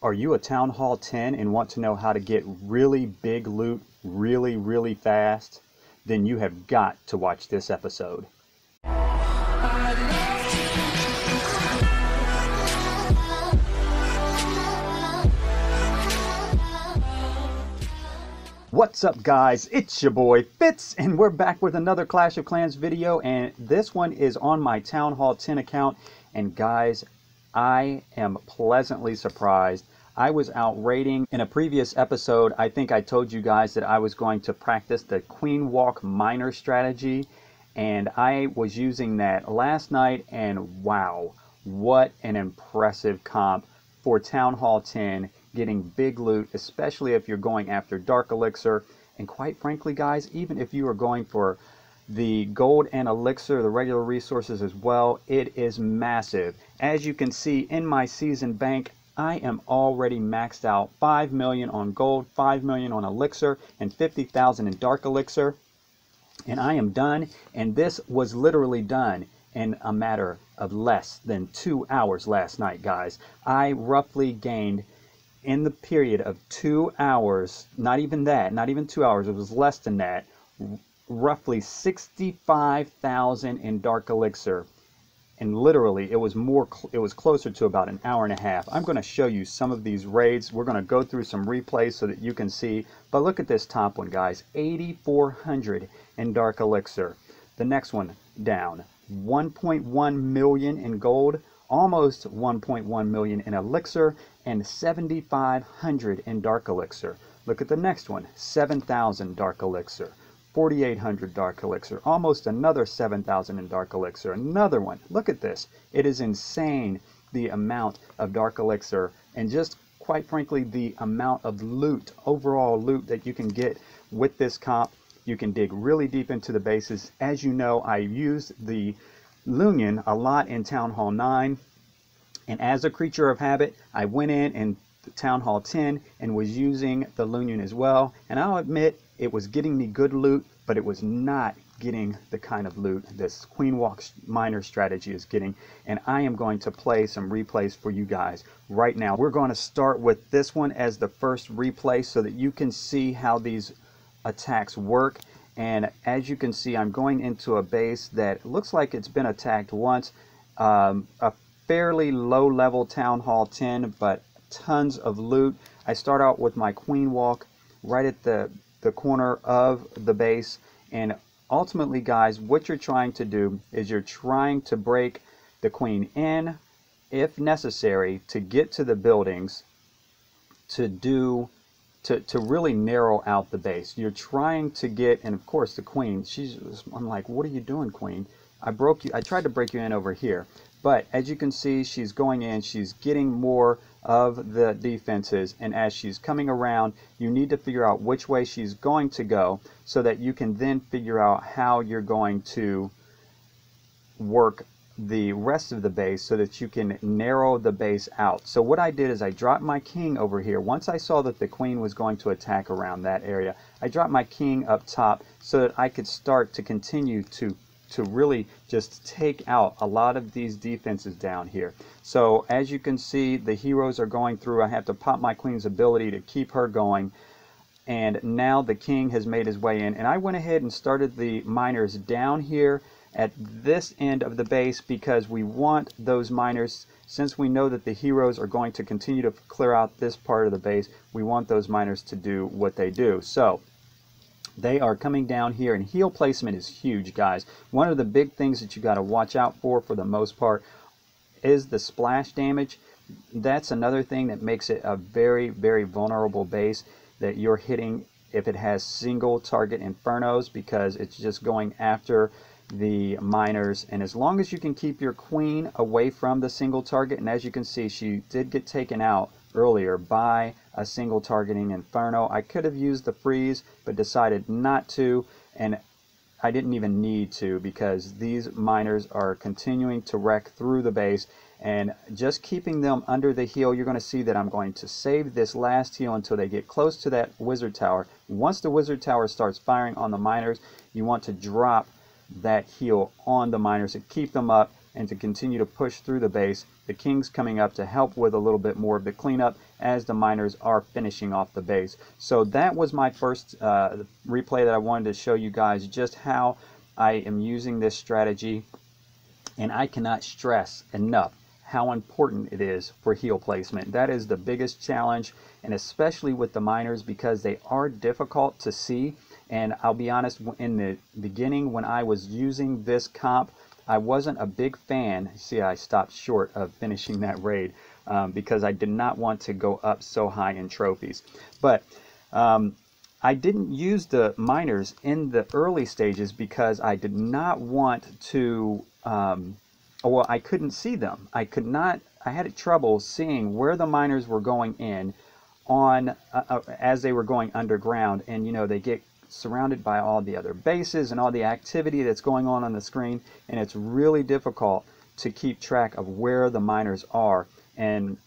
Are you a Town Hall 10 and want to know how to get really big loot really fast? Then you have got to watch this episode. What's up guys, it's your boy Fitz and we're back with another Clash of Clans video, and this one is on my Town Hall 10 account. And guys, I am pleasantly surprised. I was out raiding. In a previous episode, I think I told you guys that I was going to practice the QueenWalk miner strategy, and I was using that last night, and wow, what an impressive comp for Town Hall 10, getting big loot, especially if you're going after Dark Elixir. And quite frankly guys, even if you are going for the gold and elixir, the regular resources as well, it is massive. As you can see in my season bank, I am already maxed out 5 million on gold, 5 million on elixir, and 50,000 in dark elixir. And I am done, and this was literally done in a matter of less than 2 hours last night, guys. I roughly gained, in the period of 2 hours, not even that, not even 2 hours, it was less than that, roughly 65,000 in dark elixir. And literally it was closer to about an hour and a half. I'm going to show you some of these raids. We're going to go through some replays so that you can see. But look at this top one, guys, 8,400 in dark elixir. The next one down, 1.1 million in gold, almost 1.1 million in elixir, and 7,500 in dark elixir. Look at the next one, 7,000 dark elixir, 4,800 dark elixir, almost another 7,000 in dark elixir. Another one, look at this. It is insane, the amount of dark elixir, and just quite frankly the amount of loot, overall loot that you can get with this comp. You can dig really deep into the bases. As you know, I used the Lunion a lot in Town Hall 9, and as a creature of habit, I went in Town Hall 10 and was using the Lunion as well. And I'll admit, it was getting me good loot, but it was not getting the kind of loot this QueenWalk miner strategy is getting. And I am going to play some replays for you guys right now. We're going to start with this one as the first replay so that you can see how these attacks work. And as you can see, I'm going into a base that looks like it's been attacked once. A fairly low level Town Hall 10, but tons of loot. I start out with my QueenWalk right at the corner of the base, and ultimately guys, what you're trying to do is you're trying to break the queen in, if necessary, to get to the buildings, to really narrow out the base. You're trying to get, and of course the queen, I'm like, what are you doing, queen? I tried to break you in over here. But as you can see, she's going in, she's getting more of the defenses, and as she's coming around, you need to figure out which way she's going to go so that you can then figure out how you're going to work the rest of the base so that you can narrow the base out. So what I did is I dropped my king over here. Once I saw that the queen was going to attack around that area, I dropped my king up top so that I could start to continue to really just take out a lot of these defenses down here. So as you can see, the heroes are going through. I have to pop my queen's ability to keep her going, and now the king has made his way in, and I went ahead and started the miners down here at this end of the base because we want those miners, since we know that the heroes are going to continue to clear out this part of the base, we want those miners to do what they do. So they are coming down here, and heal placement is huge, guys. One of the big things that you got to watch out for the most part is the splash damage. That's another thing that makes it a very vulnerable base that you're hitting if it has single target infernos, because it's just going after the miners. And as long as you can keep your queen away from the single target, and as you can see, she did get taken out earlier by a single targeting inferno. I could have used the freeze but decided not to, and I didn't even need to because these miners are continuing to wreck through the base, and just keeping them under the heal. You're going to see that I'm going to save this last heal until they get close to that wizard tower. Once the wizard tower starts firing on the miners, you want to drop that heal on the miners and keep them up and to continue to push through the base. The king's coming up to help with a little bit more of the cleanup as the miners are finishing off the base. So that was my first replay that I wanted to show you guys just how I am using this strategy, and I cannot stress enough how important it is for heel placement. That is the biggest challenge, and especially with the miners, because they are difficult to see. And I'll be honest, in the beginning when I was using this comp, I wasn't a big fan. See, I stopped short of finishing that raid because I did not want to go up so high in trophies. But I didn't use the miners in the early stages because I did not want to well, I couldn't see them. I had trouble seeing where the miners were going in on as they were going underground, and you know, they get surrounded by all the other bases and all the activity that's going on the screen, and it's really difficult to keep track of where the miners are. And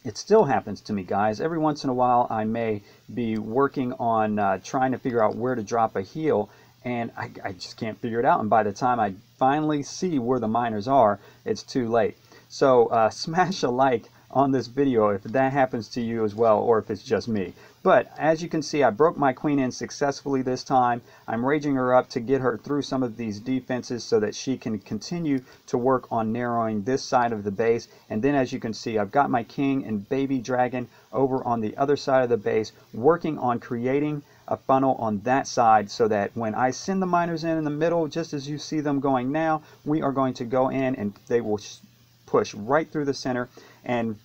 it still happens to me, guys. Every once in a while I may be working on trying to figure out where to drop a heel, and I just can't figure it out, and by the time I finally see where the miners are, it's too late. So smash a like on this video if that happens to you as well, or if it's just me. But as you can see, I broke my queen in successfully this time. I'm raging her up to get her through some of these defenses so that she can continue to work on narrowing this side of the base. And then as you can see, I've got my king and baby dragon over on the other side of the base, working on creating a funnel on that side, so that when I send the miners in the middle, just as you see them going now, we are going to go in and they will push right through the center, and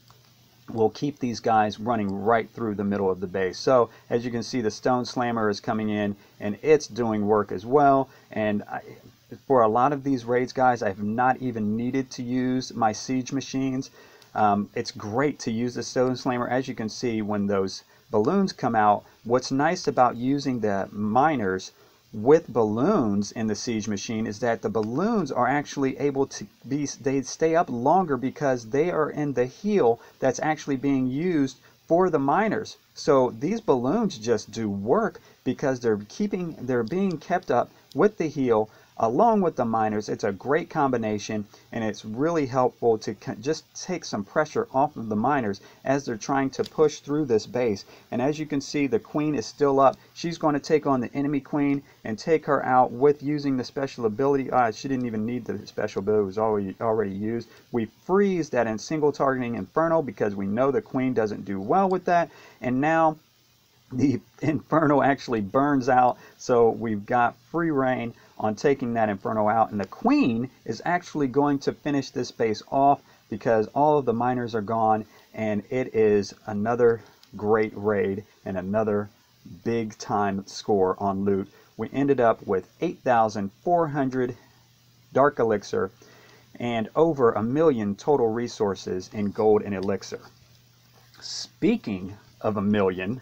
we'll keep these guys running right through the middle of the base. So as you can see, the stone slammer is coming in and it's doing work as well. And for a lot of these raids, guys, I have not even needed to use my siege machines. It's great to use the stone slammer. As you can see, when those balloons come out, what's nice about using the miners with balloons in the siege machine is that the balloons are actually able to they stay up longer because they are in the heel that's actually being used for the miners. So these balloons just do work because they're being kept up with the heel along with the miners. It's a great combination, and it's really helpful to just take some pressure off of the miners as they're trying to push through this base. And as you can see, the queen is still up. She's going to take on the enemy queen and take her out with using the special ability. She didn't even need the special ability, it was already used. We freeze that in single targeting inferno because we know the queen doesn't do well with that, and now the inferno actually burns out, so we've got free reign on taking that inferno out, and the queen is actually going to finish this base off because all of the miners are gone, and it is another great raid and another big time score on loot. We ended up with 8,400 dark elixir and over 1 million total resources in gold and elixir. Speaking of 1 million,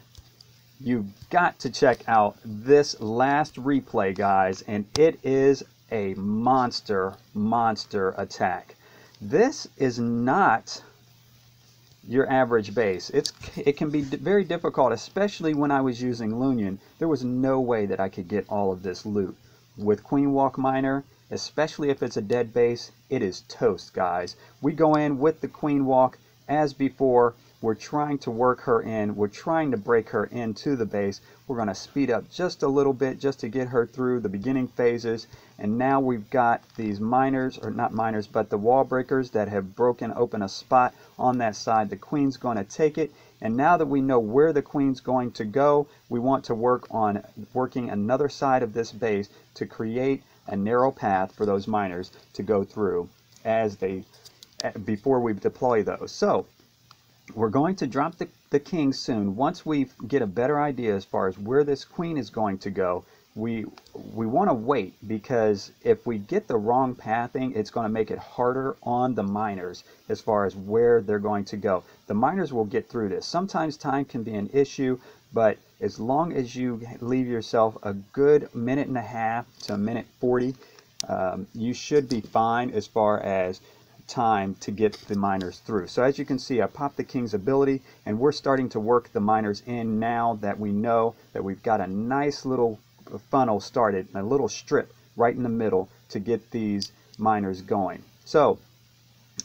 you've got to check out this last replay, guys, and it is a monster attack. This is not your average base. It can be very difficult, especially when I was using Lunion. There was no way that I could get all of this loot. With QueenWalk Miner, especially if it's a dead base, it is toast, guys. We go in with the QueenWalk as before. We're trying to work her in. We're trying to break her into the base. We're going to speed up just a little bit just to get her through the beginning phases. And now we've got these miners, or not miners, but the wall breakers that have broken open a spot on that side. The queen's going to take it. And now that we know where the queen's going to go, we want to work on working another side of this base to create a narrow path for those miners to go through before we deploy those. So we're going to drop the king soon. Once we get a better idea as far as where this queen is going to go, we want to wait, because if we get the wrong pathing, it's going to make it harder on the miners as far as where they're going to go. The miners will get through this. Sometimes time can be an issue, but as long as you leave yourself a good 1.5 minutes to 1:40, you should be fine as far as time to get the miners through. So as you can see, I popped the king's ability, and we're starting to work the miners in now that we know that we've got a nice little funnel started, a little strip right in the middle to get these miners going. So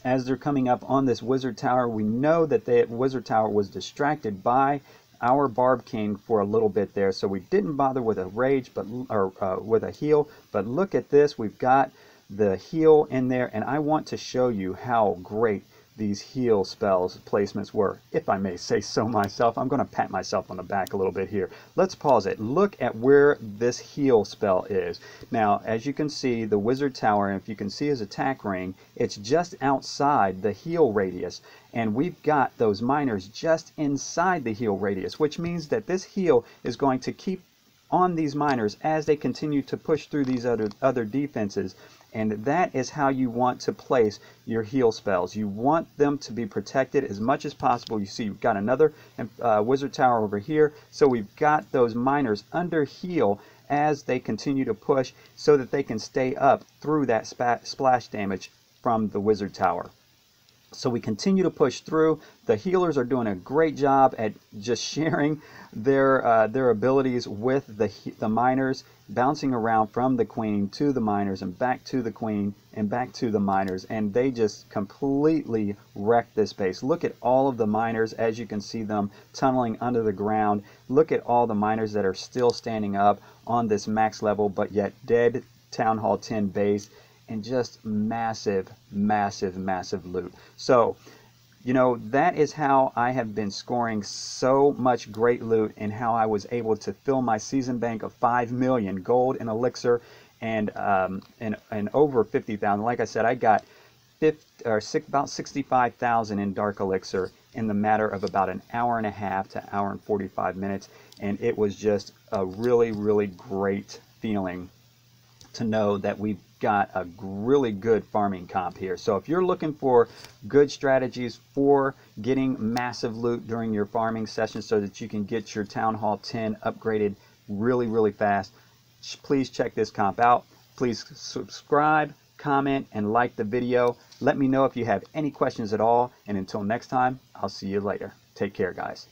as they're coming up on this wizard tower, we know that the wizard tower was distracted by our Barb King for a little bit there, so we didn't bother with a rage, with a heal. But look at this, we've got the heal in there, and I want to show you how great these heal spells placements were, if I may say so myself. I'm going to pat myself on the back a little bit here. Let's pause it. Look at where this heal spell is. Now, as you can see, the wizard tower, and if you can see his attack ring, it's just outside the heal radius, and we've got those miners just inside the heal radius, which means that this heal is going to keep on these miners as they continue to push through these other defenses. And that is how you want to place your heal spells. You want them to be protected as much as possible. You see, you've got another wizard tower over here, so we've got those miners under heal as they continue to push, so that they can stay up through that splash damage from the wizard tower. So we continue to push through. The healers are doing a great job at just sharing their abilities with the miners, bouncing around from the queen to the miners and back to the queen and back to the miners, and they just completely wrecked this base. Look at all of the miners as you can see them tunneling under the ground. Look at all the miners that are still standing up on this max level but yet dead Town Hall 10 base, and just massive, massive, massive loot. So, you know, that is how I have been scoring so much great loot, and how I was able to fill my season bank of 5 million gold and elixir, and over 50,000. Like I said, I got about 65,000 in dark elixir in the matter of about an hour and a half to hour and 45 minutes, and it was just a really, really great feeling to know that we've got a really good farming comp here. So if you're looking for good strategies for getting massive loot during your farming session so that you can get your Town Hall 10 upgraded really, really fast, please check this comp out. Please subscribe, comment, and like the video. Let me know if you have any questions at all, and until next time, I'll see you later. Take care, guys.